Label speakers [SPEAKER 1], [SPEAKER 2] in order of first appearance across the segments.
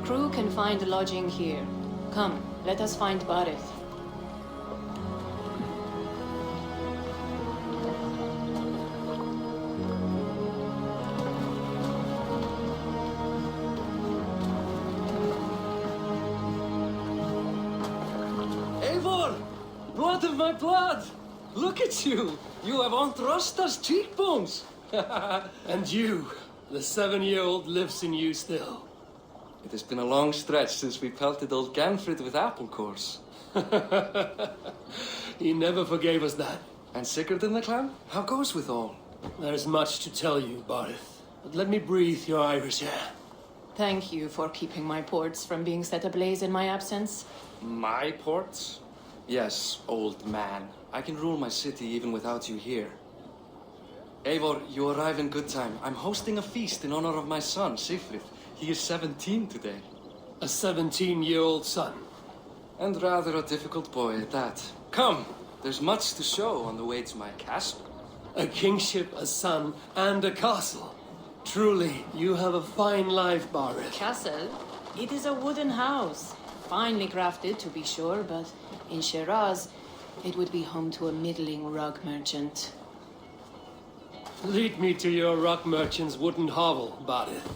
[SPEAKER 1] crew can find lodging here. Come, let us find Barith.
[SPEAKER 2] Eivor! Blood of my blood! Look at you! You have Aunt Rosta's cheekbones!
[SPEAKER 3] And you, the 7-year-old lives in you still.
[SPEAKER 2] It has been a long stretch since we pelted old Ganfrid with apple cores.
[SPEAKER 3] He never forgave us that.
[SPEAKER 2] And Sigurd in the clan? How goes with all?
[SPEAKER 3] There's much to tell you, Barith. But let me breathe your Irish air.
[SPEAKER 1] Thank you for keeping my ports from being set ablaze in my absence.
[SPEAKER 2] My ports? Yes, old man. I can rule my city even without you here. Eivor, you arrive in good time. I'm hosting a feast in honor of my son, Sigfrid. He is 17 today.
[SPEAKER 3] A 17-year-old son.
[SPEAKER 2] And rather a difficult boy at that. Come, there's much to show on the way to my castle.
[SPEAKER 3] A kingship, a son, and a castle. Truly, you have a fine life, Barith.
[SPEAKER 1] Castle? It is a wooden house. Finely crafted, to be sure, but in Shiraz, it would be home to a middling rug merchant.
[SPEAKER 3] Lead me to your rock merchant's wooden hovel, Barith.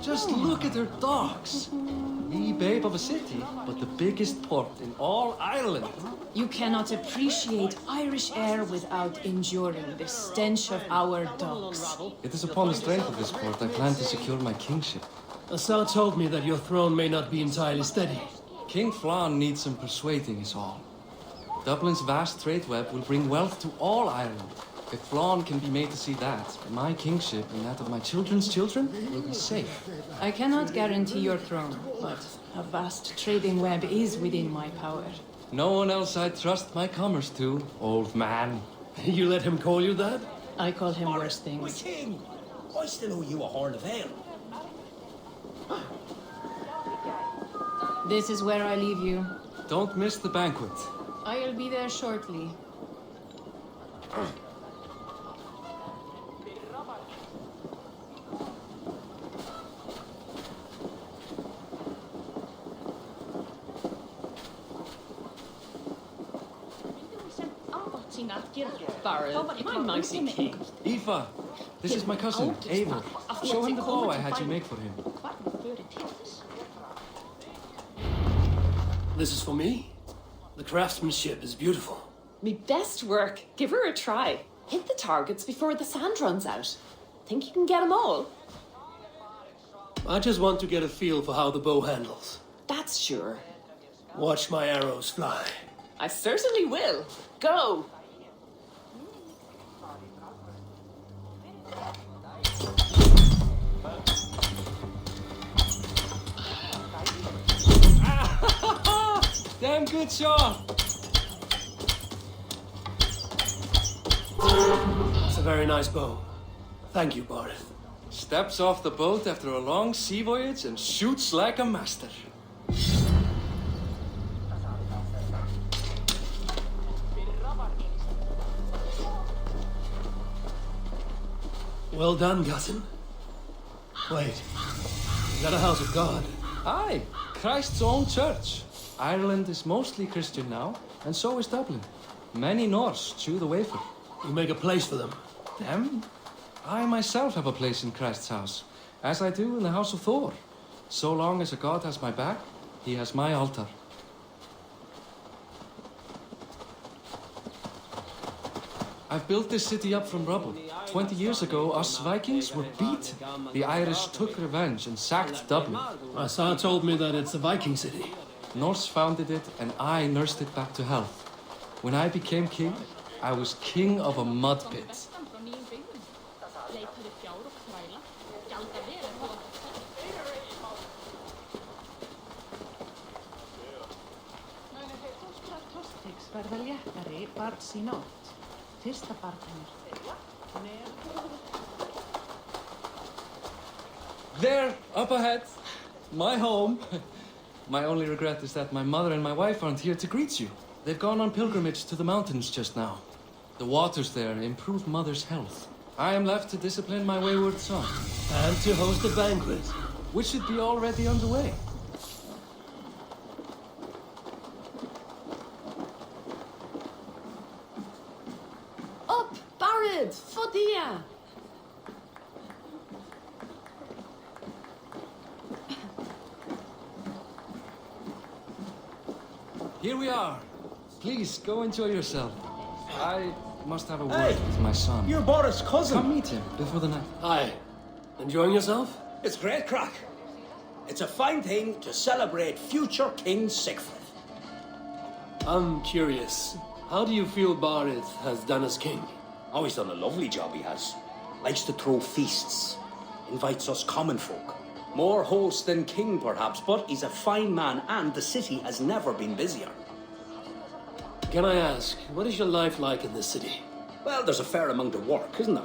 [SPEAKER 2] Just look at her docks. Wee babe of a city, but the biggest port in all Ireland.
[SPEAKER 1] You cannot appreciate Irish air without enduring the stench of our docks.
[SPEAKER 2] It is upon the strength of this port I plan to secure my kingship.
[SPEAKER 3] Assar told me that your throne may not be entirely steady.
[SPEAKER 2] King Flann needs some persuading is all. Dublin's vast trade web will bring wealth to all Ireland. If Flann can be made to see that, my kingship and that of my children's children will be safe.
[SPEAKER 1] I cannot guarantee your throne, but a vast trading web is within my power.
[SPEAKER 2] No one else I trust my commerce to, old man.
[SPEAKER 3] You let him call you that?
[SPEAKER 1] I call him worse
[SPEAKER 4] My
[SPEAKER 1] things.
[SPEAKER 4] king! I still owe you a horn of ale.
[SPEAKER 1] This is where I leave you.
[SPEAKER 2] Don't miss the banquet.
[SPEAKER 1] I'll be there shortly.
[SPEAKER 5] Barrett, my mighty king.
[SPEAKER 2] Aoife, this is my cousin, Eivor. Show him the bow I had you make for him.
[SPEAKER 3] This is for me? The craftsmanship is beautiful.
[SPEAKER 5] Me best work. Give her a try. Hit the targets before the sand runs out. Think you can get them all?
[SPEAKER 3] I just want to get a feel for how the bow handles.
[SPEAKER 5] That's sure.
[SPEAKER 3] Watch my arrows fly.
[SPEAKER 5] I certainly will. Go!
[SPEAKER 2] Damn good shot!
[SPEAKER 3] It's a very nice bow. Thank you, Barith.
[SPEAKER 2] Steps off the boat after a long sea voyage and shoots like a master.
[SPEAKER 3] Well done, cousin. Wait, is that a house of God?
[SPEAKER 2] Aye, Christ's own church. Ireland is mostly Christian now, and so is Dublin. Many Norse chew the wafer.
[SPEAKER 3] You make a place for them.
[SPEAKER 2] Them? I myself have a place in Christ's house, as I do in the house of Thor. So long as a god has my back, he has my altar. I've built this city up from rubble. 20 years ago, us Vikings were beaten. The Irish took revenge and sacked Dublin.
[SPEAKER 3] Assar told me that it's a Viking city.
[SPEAKER 2] Norse founded it, and I nursed it back to health. When I became king, I was king of a mud pit. There, up ahead, my home. My only regret is that my mother and my wife aren't here to greet you. They've gone on pilgrimage to the mountains just now. The waters there improve Mother's health. I am left to discipline my wayward son,
[SPEAKER 3] And to host a banquet.
[SPEAKER 2] which should be already underway.
[SPEAKER 5] Up, Barrett! Fodia!
[SPEAKER 2] Here we are. Please, go enjoy yourself. I must have a word
[SPEAKER 4] Hey!
[SPEAKER 2] with my son.
[SPEAKER 4] You're Boris' cousin.
[SPEAKER 2] Come meet him before the night.
[SPEAKER 3] Hi. Enjoying yourself?
[SPEAKER 4] It's great crack. It's a fine thing to celebrate future King Siegfried.
[SPEAKER 3] I'm curious. How do you feel Barrett has done as king?
[SPEAKER 4] Oh, he's done a lovely job, he has. Likes to throw feasts. Invites us common folk. More host than king, perhaps, but he's a fine man, and the city has never been busier.
[SPEAKER 3] Can I ask, what is your life like in this city?
[SPEAKER 4] Well, there's a fair amount of work, isn't there?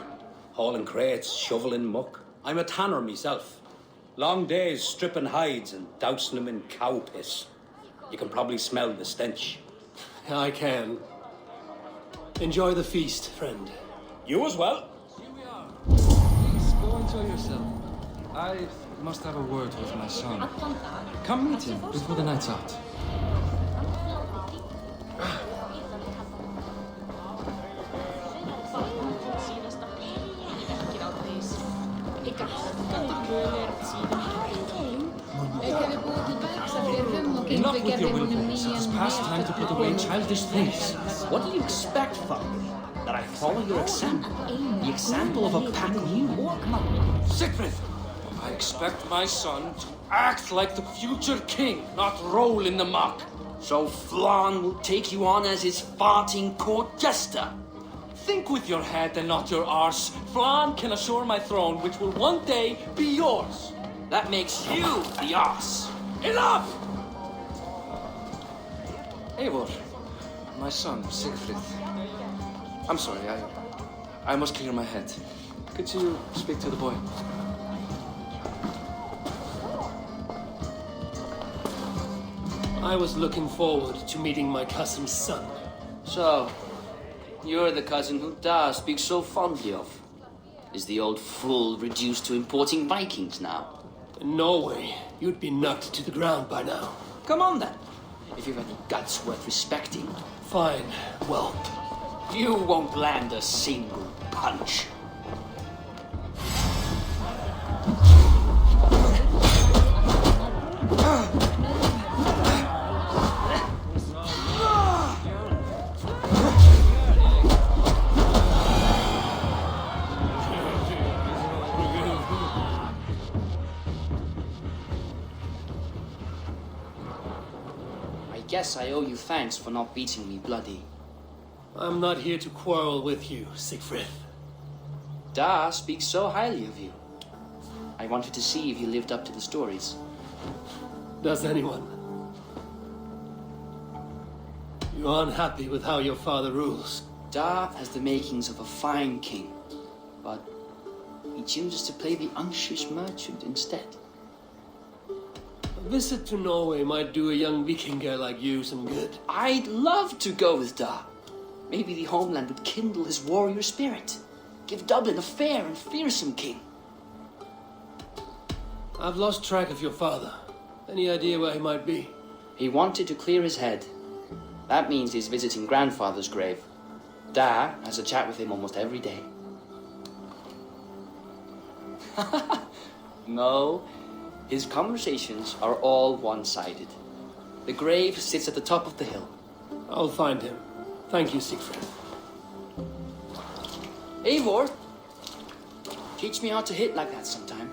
[SPEAKER 4] Hauling crates, shoveling muck. I'm a tanner myself. Long days stripping hides and dousing them in cow piss. You can probably smell the stench.
[SPEAKER 3] I can. Enjoy the feast, friend.
[SPEAKER 4] You as well.
[SPEAKER 2] Here we are. Please, go enjoy yourself. I must have a word with my son. Come meet him before the night's out. Enough with your willfulness. It is past time to put away childish things.
[SPEAKER 4] What do you expect from me? That I follow your example? The example of a pack mule?
[SPEAKER 2] Siegfried! I expect my son to act like the future king, not roll in the muck.
[SPEAKER 6] So Flan will take you on as his farting court jester.
[SPEAKER 2] Think with your head and not your arse. Flan can assure my throne, which will one day be yours.
[SPEAKER 6] That makes you the ass.
[SPEAKER 2] Enough! Eivor, my son, Siegfried. I'm sorry, I must clear my head. Could you speak to the boy?
[SPEAKER 3] I was looking forward to meeting my cousin's son.
[SPEAKER 6] So, you're the cousin who Da speaks so fondly of. Is the old fool reduced to importing Vikings now?
[SPEAKER 3] In Norway, you'd be knocked to the ground by now.
[SPEAKER 6] Come on then, if you've any guts worth respecting.
[SPEAKER 3] Fine, whelp.
[SPEAKER 6] You won't land a single punch. I guess I owe you thanks for not beating me bloody.
[SPEAKER 3] I'm not here to quarrel with you, Siegfried.
[SPEAKER 6] Da speaks so highly of you. I wanted to see if you lived up to the stories.
[SPEAKER 3] Does anyone? You're unhappy with how your father rules.
[SPEAKER 6] Da has the makings of a fine king, but he chooses to play the unctuous merchant instead.
[SPEAKER 3] A visit to Norway might do a young Vikinger like you some good.
[SPEAKER 6] I'd love to go with Da. Maybe the homeland would kindle his warrior spirit. Give Dublin a fair and fearsome king.
[SPEAKER 3] I've lost track of your father. Any idea where he might be?
[SPEAKER 6] He wanted to clear his head. That means he's visiting grandfather's grave. Da has a chat with him almost every day. No, his conversations are all one-sided. The grave sits at the top of the hill.
[SPEAKER 3] I'll find him. Thank you, Siegfried.
[SPEAKER 6] Eivor, teach me how to hit like that sometime.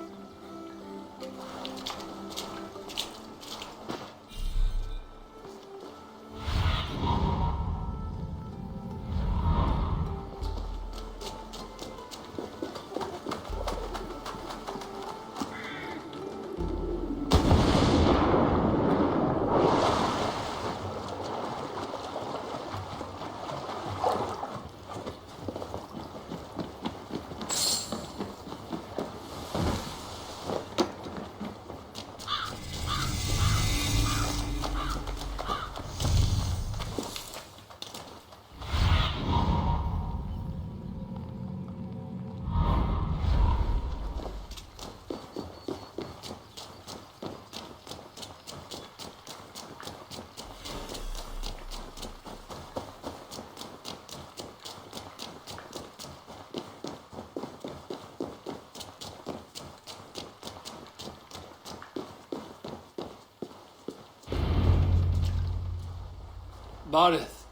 [SPEAKER 3] Barith.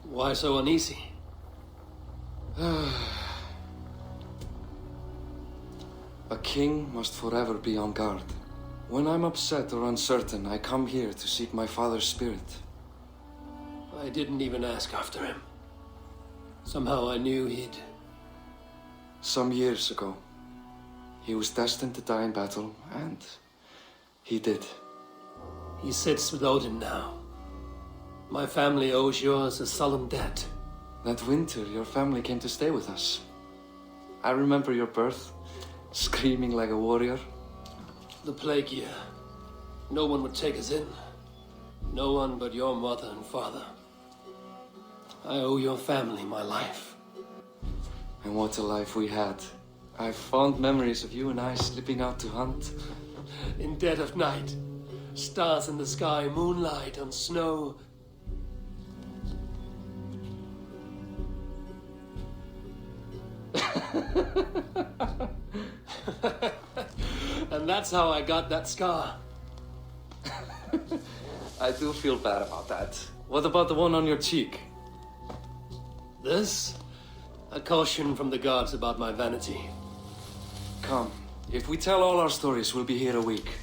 [SPEAKER 3] Why so uneasy?
[SPEAKER 2] A king must forever be on guard. When I'm upset or uncertain, I come here to seek my father's spirit.
[SPEAKER 3] I didn't even ask after him. Somehow I knew he'd...
[SPEAKER 2] Some years ago, he was destined to die in battle, and he did.
[SPEAKER 3] He sits with Odin now. My family owes yours a solemn debt.
[SPEAKER 2] That winter, your family came to stay with us. I remember your birth, screaming like a warrior.
[SPEAKER 3] The plague year. No one would take us in. No one but your mother and father. I owe your family my life.
[SPEAKER 2] And what a life we had. I have fond memories of you and I slipping out to hunt.
[SPEAKER 3] In dead of night. Stars in the sky, moonlight on snow. And that's how I got that scar.
[SPEAKER 2] I do feel bad about that. What about the one on your cheek?
[SPEAKER 3] This? A caution from the gods about my vanity.
[SPEAKER 2] Come, if we tell all our stories, we'll be here a week.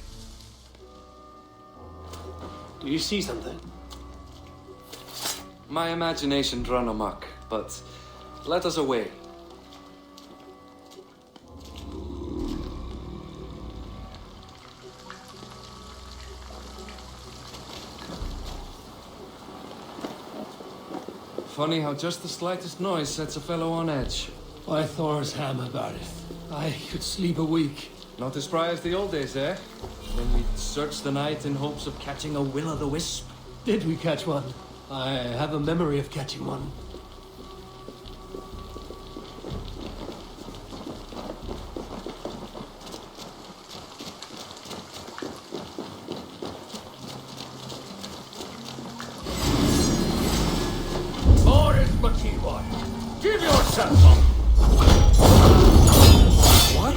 [SPEAKER 3] Do you see something?
[SPEAKER 2] My imagination run amok, but let us away. Funny how just the slightest noise sets a fellow on edge.
[SPEAKER 3] By Thor's hammer, Barith. I could sleep a week.
[SPEAKER 2] Not as spry as the old days, eh? When we'd search the night in hopes of catching a will-o'-the-wisp.
[SPEAKER 3] Did we catch one? I have a memory of catching one.
[SPEAKER 4] Give yourself up!
[SPEAKER 2] What?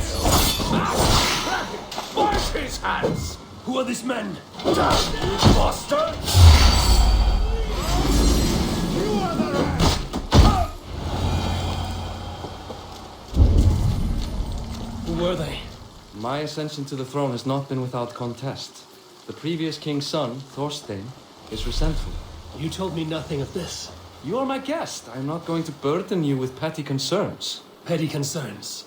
[SPEAKER 4] Wash his hands!
[SPEAKER 3] Who are these men?
[SPEAKER 4] Damn you, bastard! You are the rest!
[SPEAKER 3] Who were they?
[SPEAKER 2] My ascension to the throne has not been without contest. The previous king's son, Thorstein, is resentful.
[SPEAKER 3] You told me nothing of this.
[SPEAKER 2] You are my guest. I'm not going to burden you with petty concerns.
[SPEAKER 3] Petty concerns.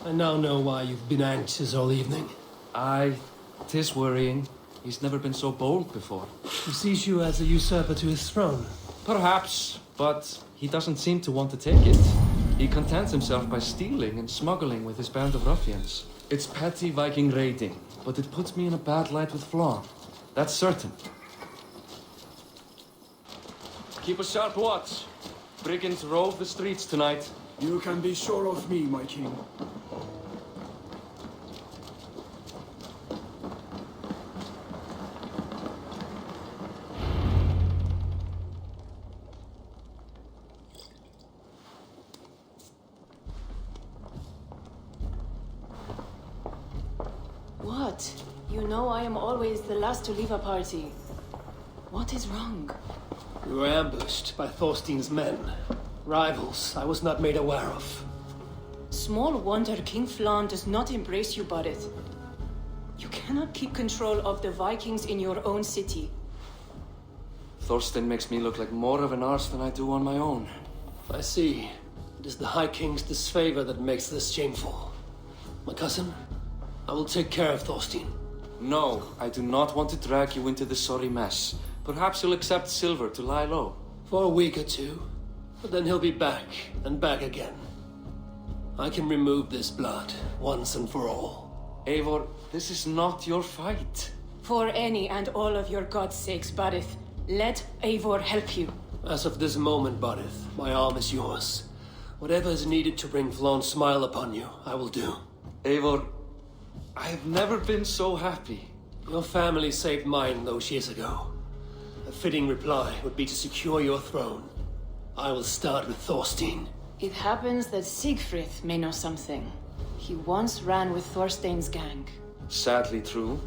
[SPEAKER 3] I now know why you've been anxious all evening.
[SPEAKER 2] Aye, 'tis worrying. He's never been so bold before.
[SPEAKER 3] He sees you as a usurper to his throne.
[SPEAKER 2] Perhaps, but he doesn't seem to want to take it. He contents himself by stealing and smuggling with his band of ruffians. It's petty Viking raiding, but it puts me in a bad light with Flan. That's certain. Keep a sharp watch. Brigands rove the streets tonight.
[SPEAKER 7] You can be sure of me, my king.
[SPEAKER 1] What? You know I am always the last to leave a party. What is wrong?
[SPEAKER 3] We were ambushed by Thorstein's men. Rivals I was not made aware of.
[SPEAKER 1] Small wonder King Flan does not embrace you, Barith. You cannot keep control of the Vikings in your own city.
[SPEAKER 2] Thorstein makes me look like more of an arse than I do on my own.
[SPEAKER 3] I see. It is the High King's disfavor that makes this shameful. My cousin, I will take care of Thorstein.
[SPEAKER 2] No, I do not want to drag you into this sorry mess. Perhaps you'll accept silver to lie low.
[SPEAKER 3] For a week or two. But then he'll be back, and back again. I can remove this blood, once and for all.
[SPEAKER 2] Eivor, this is not your fight.
[SPEAKER 1] For any and all of your god's sakes, Barith, let Eivor help you.
[SPEAKER 3] As of this moment, Barith, my arm is yours. Whatever is needed to bring Flaun's smile upon you, I will do.
[SPEAKER 2] Eivor, I have never been so happy.
[SPEAKER 3] Your family saved mine those years ago. A fitting reply would be to secure your throne. I will start with Thorstein.
[SPEAKER 1] It happens that Siegfried may know something. He once ran with Thorstein's gang.
[SPEAKER 2] Sadly true.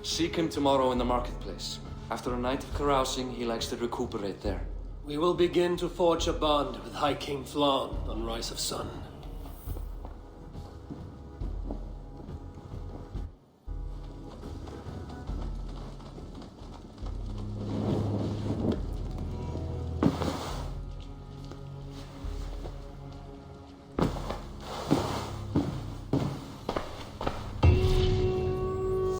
[SPEAKER 2] Seek him tomorrow in the marketplace. After a night of carousing, he likes to recuperate there.
[SPEAKER 3] We will begin to forge a bond with High King Flan on Rise of Sun.